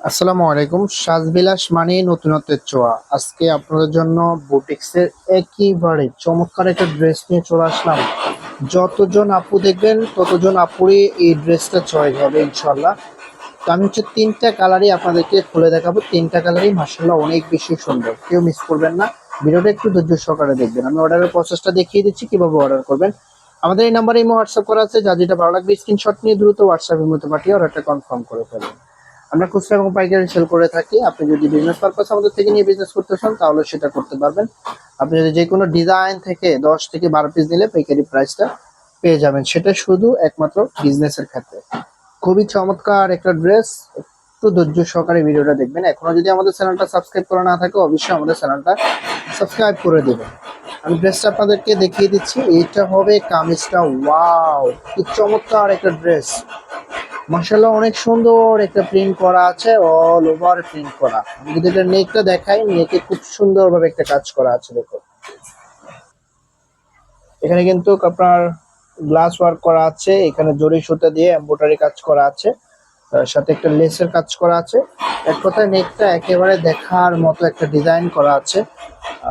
আসসালামু আলাইকুম। সাজবিলাস মানে নতুনত্বের ছোঁয়া। আজকে আপনাদের জন্য বুটিক্সের একেবারে চমৎকার একটা ড্রেস নিয়ে চলে আসলাম। যতজন আপু দেখবেন ততজন আপুরই এই ড্রেসটা চয়েস হবে ইনশাল্লাহ। তো আমি হচ্ছে তিনটা কালারই আপনাদেরকে খুলে দেখাবো। তিনটা কালারই মার্শাল্লাহ অনেক বেশি সুন্দর, কেউ মিস করবেন না। ভিডিওটা একটু ধৈর্য সহকারে দেখবেন। আমি অর্ডারের প্রসেসটা দেখিয়ে দিচ্ছি কিভাবে অর্ডার করবেন। আমাদের এই নাম্বারে হোয়াটসঅ্যাপ করা আছে, যা যেটা ভালো লাগবে স্ক্রিনশট নিয়ে দ্রুত হোয়াটসঅ্যাপের মধ্যে পাঠিয়ে অর্ডারটা কনফার্ম করে ফেলবেন। আমরা খুচরা এবং পাইকারি সেল করে থাকি। আপনি যদি বিজনেস পারপাস আমাদের থেকে নিয়ে বিজনেস করতে চান তাহলে সেটা করতে পারবেন। আপনি যদি যে কোনো ডিজাইন থেকে 10 থেকে 12 পিস নিলে পাইকারি প্রাইসটা পেয়ে যাবেন, সেটা শুধু একমাত্র বিজনেসের ক্ষেত্রে। খুবই চমৎকার একটা ড্রেস। একটু ধৈর্য সহকারে ভিডিওটা দেখবেন। এখনো যদি আমাদের চ্যানেলটা সাবস্ক্রাইব করা না থাকে অবশ্যই আমাদের চ্যানেলটা সাবস্ক্রাইব করে দেবেন। আমি ড্রেসটা আপনাদেরকে দেখিয়ে দিচ্ছি। এইটা হবে কামিজটা। ওয়াও, কি চমৎকার একটা ড্রেস। মাশাআল্লাহ অনেক সুন্দর একটা প্রিন্ট করা আছে, অল ওভার প্রিন্ট করা। আমি যদি এটা নেকটা দেখাই, নেকে খুব সুন্দরভাবে একটা কাজ করা আছে। দেখো এখানে কিন্তু আপনার গ্লাস ওয়ার্ক করা আছে, এখানে জরি সুতা দিয়ে এমব্রয়ডারি কাজ করা আছে, তার সাথে একটা লেসের কাজ করা আছে। এক কথায় নেকটা একেবারে দেখার মতো একটা ডিজাইন করা আছে।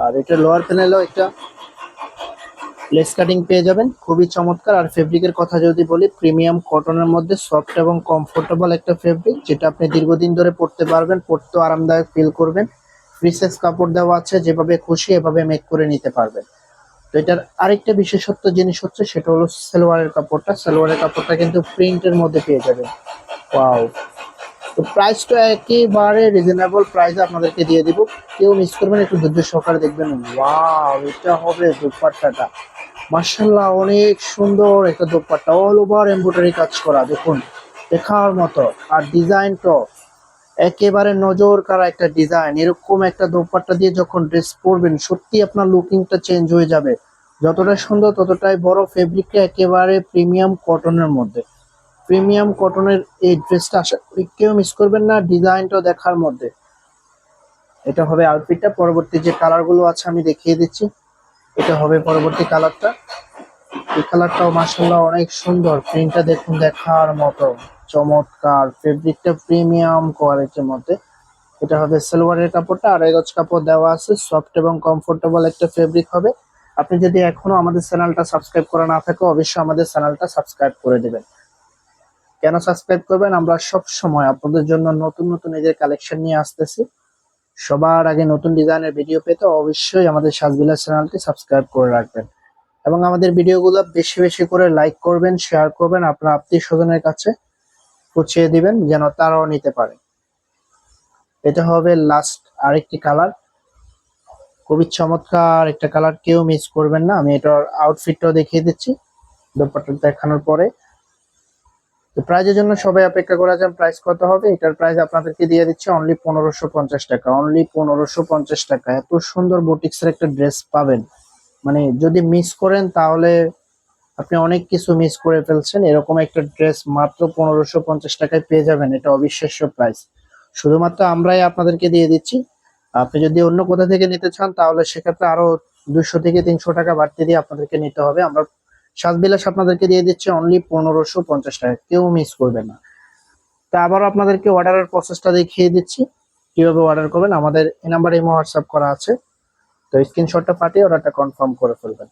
আর এটা লোয়ার প্যানেলও একটা লেস কাটিং পেয়ে যাবেন, খুবই চমৎকার। আর ফেব্রিকের কথা যদি বলি, প্রিমিয়াম কটনের মধ্যে সফট এবং কমফোর্টেবল একটা ফেব্রিক, যেটা আপনি দীর্ঘদিন ধরে পরতে পারবেন, পরতেও আরামদায়ক ফিল করবেন। ফ্রি সাইজ কাপড় দেওয়া আছে, যেভাবে খুশি এভাবে মেক করে নিতে পারবেন। তো এটার আরেকটা বিশেষত্ব জিনিস হচ্ছে, সেটা হলো সালোয়ারের কাপড়টা। সালোয়ারের কাপড়টা কিন্তু প্রিন্টের মধ্যে পেয়ে যাবেন। ওয়াও। তো প্রাইসটা একেবারে রিজনেবল প্রাইসে আপনাদেরকে দিয়ে দিব, কেউ মিস করবেন, একটু ধৈর্য সহকারে দেখবেন। ওয়াও, এটা হবে দোপাট্টাটা। মার্শাল্লাহ অনেক সুন্দর একটা দোপাট্টা, অল ওভার এমব্রয়ডারি কাজ করা, দেখুন দেখার মতো। আর ডিজাইনটা একেবারে নজর কাড়া একটা ডিজাইন। এরকম একটা দোপাট্টা দিয়ে যখন ড্রেস পরবেন সত্যি আপনার লুকিংটা চেঞ্জ হয়ে যাবে। যতটা সুন্দর ততটাই বড়। ফেব্রিকটা একেবারে প্রিমিয়াম কটনের মধ্যে। প্রিমিয়াম কটনের এই ড্রেসটা আশা করি কেউ মিস করবেন না, ডিজাইনটা দেখার মধ্যে। এটা হবে আউটফিটটা। পরবর্তী যে কালার গুলো আছে আমি দেখিয়ে দিচ্ছি। এটা হবে পরবর্তী কালারটা। এই কালারটাও মাশাআল্লাহ অনেক সুন্দর, প্রিন্টটা দেখুন দেখার মতো চমৎকার। ফেব্রিকটা প্রিমিয়াম কোয়ালিটির মধ্যে। এটা হবে সালোয়ারের কাপড়টা, আড়াই গজ কাপড় দেওয়া আছে, সফট এবং কমফোর্টেবল একটা ফেব্রিক হবে। আপনি যদি এখনো আমাদের চ্যানেলটা সাবস্ক্রাইব করা না থাকে অবশ্যই আমাদের চ্যানেলটা সাবস্ক্রাইব করে দেবেন। কেন সাবস্ক্রাইব করবেন? আমরা সব সময় আপনাদের জন্য নতুন নতুন এই যে কালেকশন নিয়ে আসতেছি। সবার আগে নতুন ডিজাইনের ভিডিও পেতে অবশ্যই আমাদের সাজবিলাস চ্যানেলটি সাবস্ক্রাইব করে রাখবেন, এবং আমাদের ভিডিওগুলো বেশি বেশি করে লাইক করবেন, শেয়ার করবেন, আপনার আত্মীয় স্বজনের কাছে পৌঁছে দিবেন যেন তারাও নিতে পারে। এটা হবে লাস্ট আরেকটি কালার, খুবই চমৎকার একটা কালার, কেউ মিস করবেন না। আমি এটার আউটফিটটাও দেখিয়ে দিচ্ছি দোপাট্টা দেখানোর পরে। তো প্রাইজের জন্য সবাই অপেক্ষা করে আছেন, প্রাইস কত হবে? এটার প্রাইস আপনাদেরকে দিয়ে দিচ্ছি অনলি 1550 টাকা। অনলি 1550 টাকা এত সুন্দর বুটিক্সের একটা ড্রেস পাবেন, মানে যদি মিস করেন তাহলে আপনি অনেক কিছু মিস করে ফেলছেন। এরকম একটা ড্রেস মাত্র 1550 টাকায় পেয়ে যাবেন, এটা অবিশ্বাস্য প্রাইস। শুধুমাত্র আমরাই আপনাদেরকে দিয়ে দিচ্ছি। আপনি যদি অন্য কোথা থেকে নিতে চান তাহলে সেক্ষেত্রে আরো 200 থেকে 300 টাকা বাড়তি দিয়ে আপনাদেরকে নিতে হবে। আমরা সাজবিলাস আপনাদেরকে দিয়ে দিচ্ছি অনলি 1550 টাকা, কেউ মিস করবে না। তা আবারও আপনাদেরকে অর্ডারের প্রসেসটা দেখিয়ে দিচ্ছি কিভাবে অর্ডার করবেন। আমাদের এই নাম্বারে হোয়াটসঅ্যাপ করা আছে, তো স্ক্রিনশটটা পাঠিয়ে অর্ডারটা কনফার্ম করে ফেলবেন।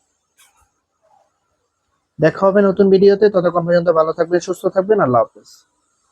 দেখা হবে নতুন ভিডিওতে, ততক্ষণ পর্যন্ত ভালো থাকবেন, সুস্থ থাকবেন। আল্লাহ হাফেজ।